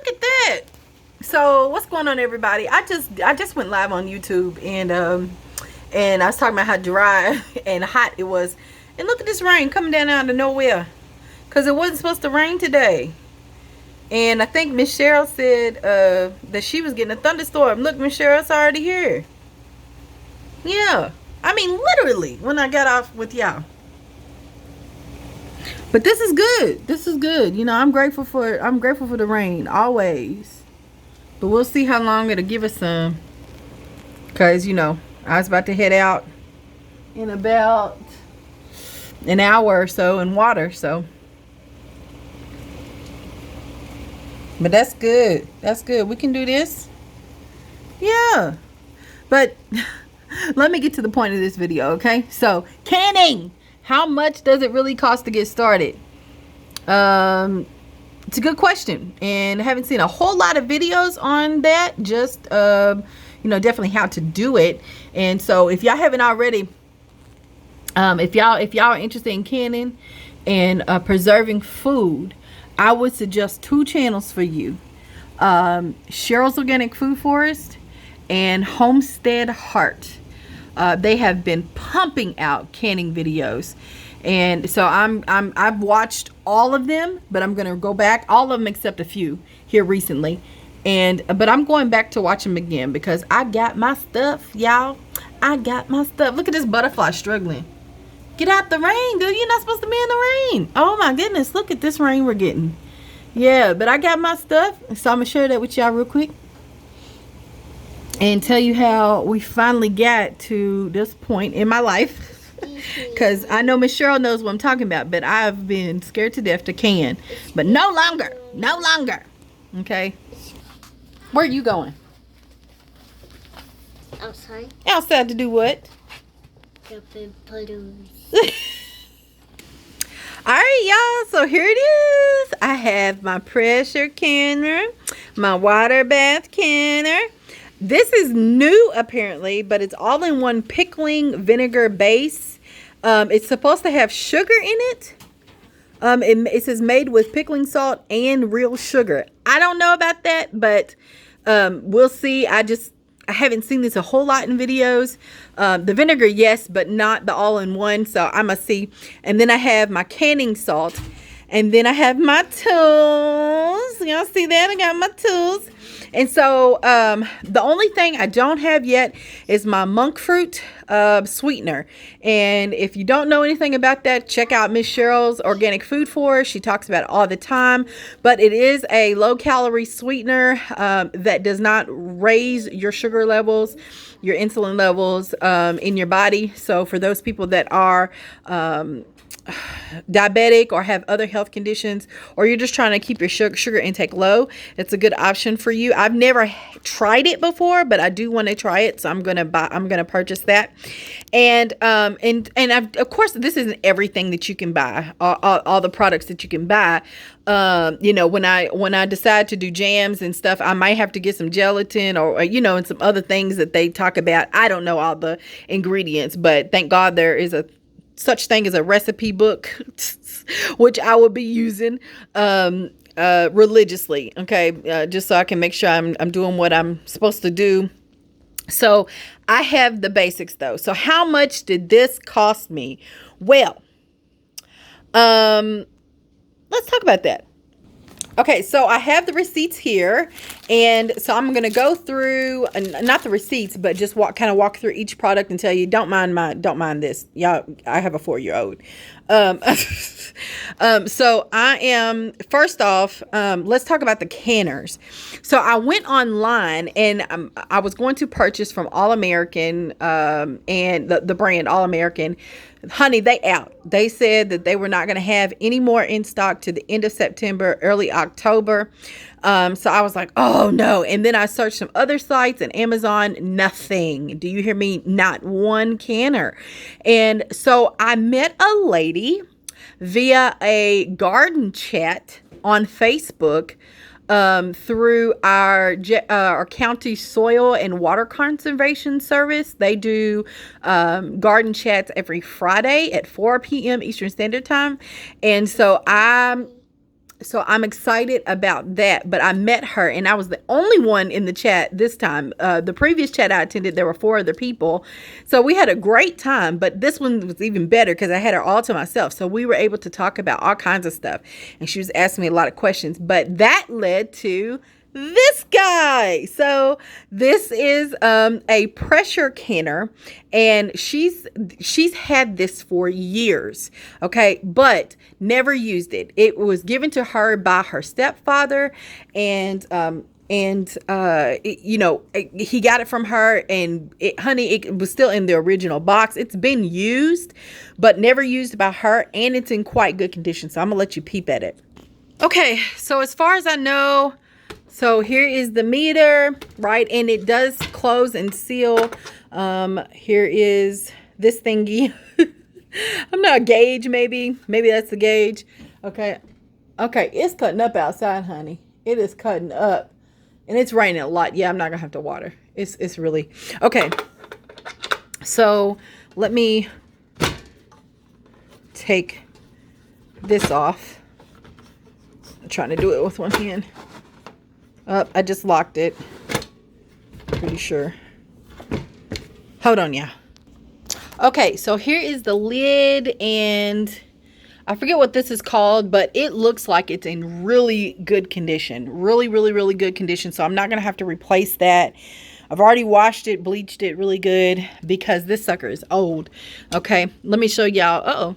look at that. So what's going on, everybody? I just went live on YouTube, and I was talking about how dry and hot it was. And look at this rain coming down out of nowhere, because it wasn't supposed to rain today. And I think Miss Cheryl said that she was getting a thunderstorm. Look, Miss Cheryl, it's already here. Yeah, I mean literally when I got off with y'all. But this is good. This is good. You know, I'm grateful for the rain always. But we'll see how long it'll give us some. Cause you know, I was about to head out in about an hour or so in water. So, but that's good. That's good. We can do this. Yeah. But let me get to the point of this video, okay? So, canning. How much does it really cost to get started? It's a good question, and I haven't seen a whole lot of videos on that. Just you know, definitely how to do it. And so, if y'all haven't already, if y'all are interested in canning and preserving food, I would suggest 2 channels for you: Cheryl's Organic Food Forest and Homestead Heart. They have been pumping out canning videos, and so I've watched all of them, but I'm gonna go back, all of them except a few here recently, but I'm going back to watch them again because I got my stuff, y'all. I got my stuff. Look at this butterfly struggling. Get out the rain, dude. You're not supposed to be in the rain. Oh my goodness, look at this rain we're getting. Yeah, but I got my stuff, so I'm gonna share that with y'all real quick and tell you how we finally got to this point in my life. Because I know Miss Cheryl knows what I'm talking about, but I've been scared to death to can. But no longer. No longer. Okay. Where are you going? Outside. Outside to do what? Jumping puddles. Alright, y'all. So here it is. I have my pressure canner, my water bath canner. This is new apparently, but it's all-in-one pickling vinegar base. It's supposed to have sugar in it. It says made with pickling salt and real sugar. I don't know about that, but we'll see. I haven't seen this a whole lot in videos. The vinegar, yes, but not the all-in-one. So I must see. And then I have my canning salt. And then I have my tools. Y'all see that? I got my tools. And so the only thing I don't have yet is my monk fruit sweetener. And if you don't know anything about that, check out Miss Cheryl's Organic Food Forest. She talks about it all the time. But it is a low-calorie sweetener that does not raise your sugar levels, your insulin levels in your body. So for those people that are diabetic or have other health conditions, or you're just trying to keep your sugar intake low, it's a good option for you. I've never tried it before, but I do want to try it, so I'm gonna purchase that. And of course, this isn't everything that you can buy, all the products that you can buy. You know, when I decide to do jams and stuff, I might have to get some gelatin or you know, and some other things that they talk about. I don't know all the ingredients, but thank God there is a such thing as a recipe book, which I will be using religiously, okay, just so I can make sure I'm doing what I'm supposed to do. So I have the basics though. So how much did this cost me? Well, let's talk about that. Okay, so I have the receipts here, and so I'm gonna go through, not the receipts, but just kind of walk through each product and tell you, don't mind this, y'all. I have a 4-year-old. So I am, first off, let's talk about the canners. So I went online and I was going to purchase from All American, and the brand All American. Honey, they out. They said that they were not going to have any more in stock to the end of September, early October. So I was like, oh no. And then I searched some other sites and Amazon, nothing. Do you hear me? Not one canner. And so I met a lady via a garden chat on Facebook, through our county soil and water conservation service. They do garden chats every Friday at 4 p.m. Eastern Standard Time. And so I So I'm excited about that. But I met her, and I was the only one in the chat this time. The previous chat I attended, there were 4 other people. So we had a great time. But this one was even better because I had her all to myself. So we were able to talk about all kinds of stuff. And she was asking me a lot of questions. But that led to this guy. So this is a pressure canner, and she's had this for years, okay, but never used it. It was given to her by her stepfather, and you know, he got it from her, and it was still in the original box. It's been used but never used by her, and it's in quite good condition, so I'm gonna let you peep at it. Okay, so as far as I know, so here is the meter, right? And it does close and seal. Here is this thingy. I'm not a gauge, maybe. Maybe that's the gauge. Okay. Okay, it's cutting up outside, honey. It is cutting up. And it's raining a lot. Yeah, I'm not going to have to water. It's really... Okay. So, let me take this off. I'm trying to do it with one hand. I just locked it. Pretty sure. Hold on, yeah. Okay, so here is the lid, and I forget what this is called, but it looks like it's in really good condition. Really, really, really good condition. So I'm not going to have to replace that. I've already washed it, bleached it really good because this sucker is old. Okay, let me show y'all.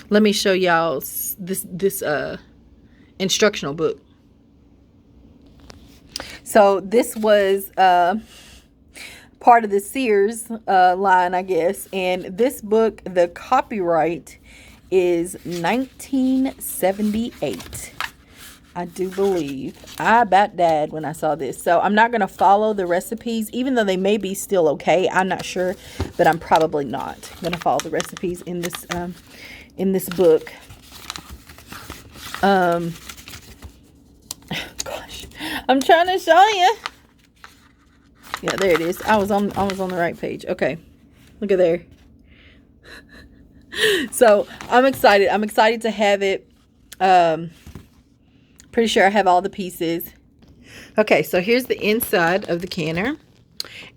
Let me show y'all this instructional book. So this was part of the Sears line, I guess. And this book, the copyright is 1978. I do believe. I about died when I saw this. So I'm not going to follow the recipes, even though they may be still okay. I'm not sure, but I'm probably not going to follow the recipes in this book. Gosh, I'm trying to show you. Yeah, there it is. I was on the right page. Okay, look at there. So I'm excited. I'm excited to have it. Pretty sure I have all the pieces. Okay, so here's the inside of the canner,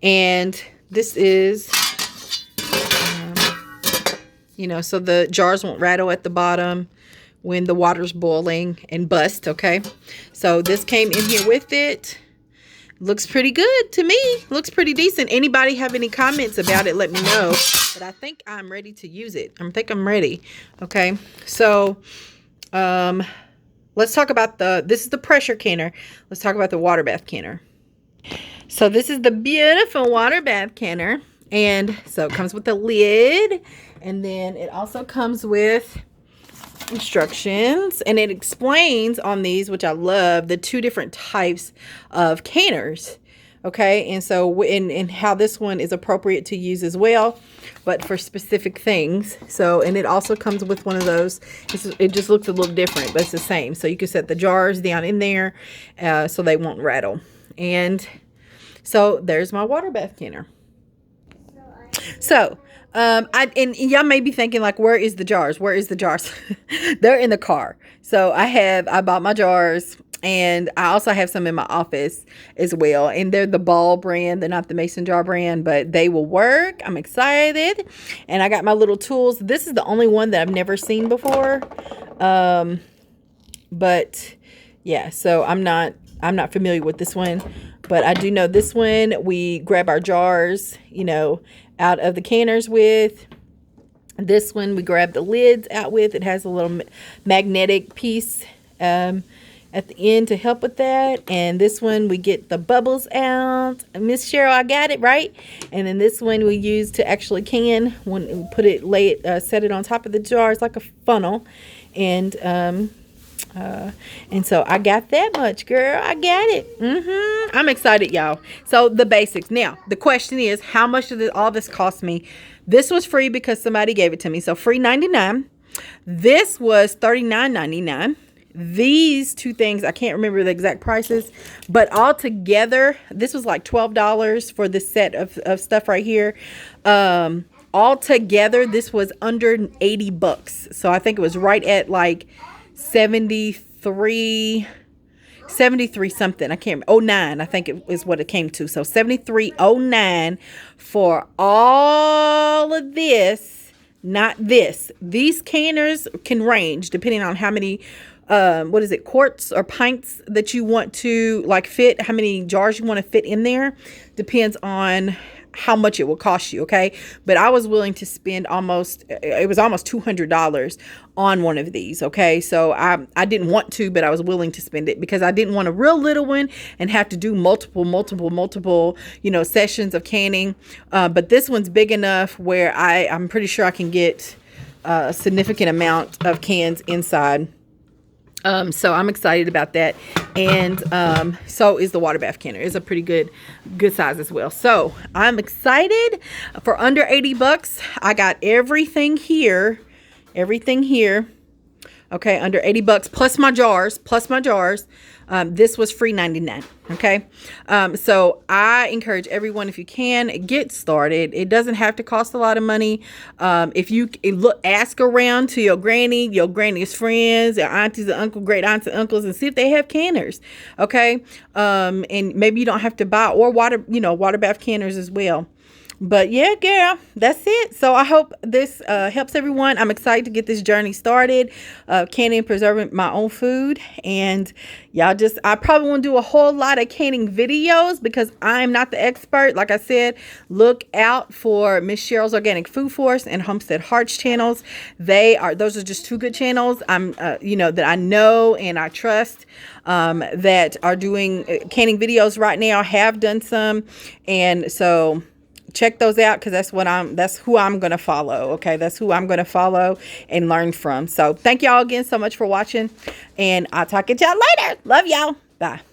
and this is, you know, so the jars won't rattle at the bottom when the water's boiling and bust. Okay, so this came in here with it. Looks pretty good to me. Looks pretty decent. Anybody have any comments about it, let me know. But I think I'm ready to use it. I think I'm ready. Okay, so let's talk about this is the pressure canner. Let's talk about the water bath canner. So this is the beautiful water bath canner. And so it comes with the lid. And then it also comes with instructions. And it explains on these, which I love, the 2 different types of canners. Okay, and so and how this one is appropriate to use as well, but for specific things. So, and it also comes with one of those. It just looks a little different, but it's the same. So you can set the jars down in there so they won't rattle. And so there's my water bath canner. So and y'all may be thinking, like, where is the jars? Where is the jars? They're in the car. So I bought my jars. And I also have some in my office as well. And they're the Ball brand. They're not the Mason jar brand, but they will work. I'm excited. And I got my little tools. This is the only one that I've never seen before. But yeah, so I'm not familiar with this one. But I do know this one we grab our jars, you know, out of the canners with. This one we grab the lids out with. It has a little magnetic piece at the end to help with that. And this one we get the bubbles out. Miss Cheryl, I got it right. And then this one we use to actually can when we put it, set it on top of the jar. It's like a funnel. And so I got that much, girl. I got it. I'm excited, y'all. So the basics. Now the question is, how much did all this cost me? This was free because somebody gave it to me. So free $99. This was $39.99. These 2 things, I can't remember the exact prices, but all together, this was like $12 for this set of stuff right here. All all together, this was under 80 bucks. So I think it was right at like 73 something. I can't remember. 09, I think it is what it came to. So 73.09 for all of this. Not this. These canners can range depending on how many what is it, quarts or pints that you want to like fit, how many jars you want to fit in there. Depends on how much it will cost you, okay? But I was willing to spend it was almost $200 on one of these, okay? So I didn't want to, but I was willing to spend it because I didn't want a real little one and have to do multiple, you know, sessions of canning. But this one's big enough where I'm pretty sure I can get a significant amount of cans inside. So I'm excited about that. And so is the water bath canner. It's a pretty good size as well. So I'm excited for under 80 bucks. I got everything here. Okay, under 80 bucks plus my jars. This was free 99. Okay, so I encourage everyone, if you can, get started. It doesn't have to cost a lot of money. If you ask around to your granny's friends, your aunties and uncles, great aunts and uncles, and see if they have canners. Okay, and maybe you don't have to buy or water bath canners as well. But yeah, girl, that's it. So I hope this helps everyone. I'm excited to get this journey started, canning and preserving my own food. And y'all I probably won't do a whole lot of canning videos because I'm not the expert. Like I said, look out for Miss Cheryl's Organic Food Force and Homestead Hearts channels. Those are just two good channels that I know and I trust, that are doing canning videos right now, have done some. And so check those out, because that's who I'm going to follow. Okay. That's who I'm going to follow and learn from. So thank y'all again so much for watching, and I'll talk to y'all later. Love y'all. Bye.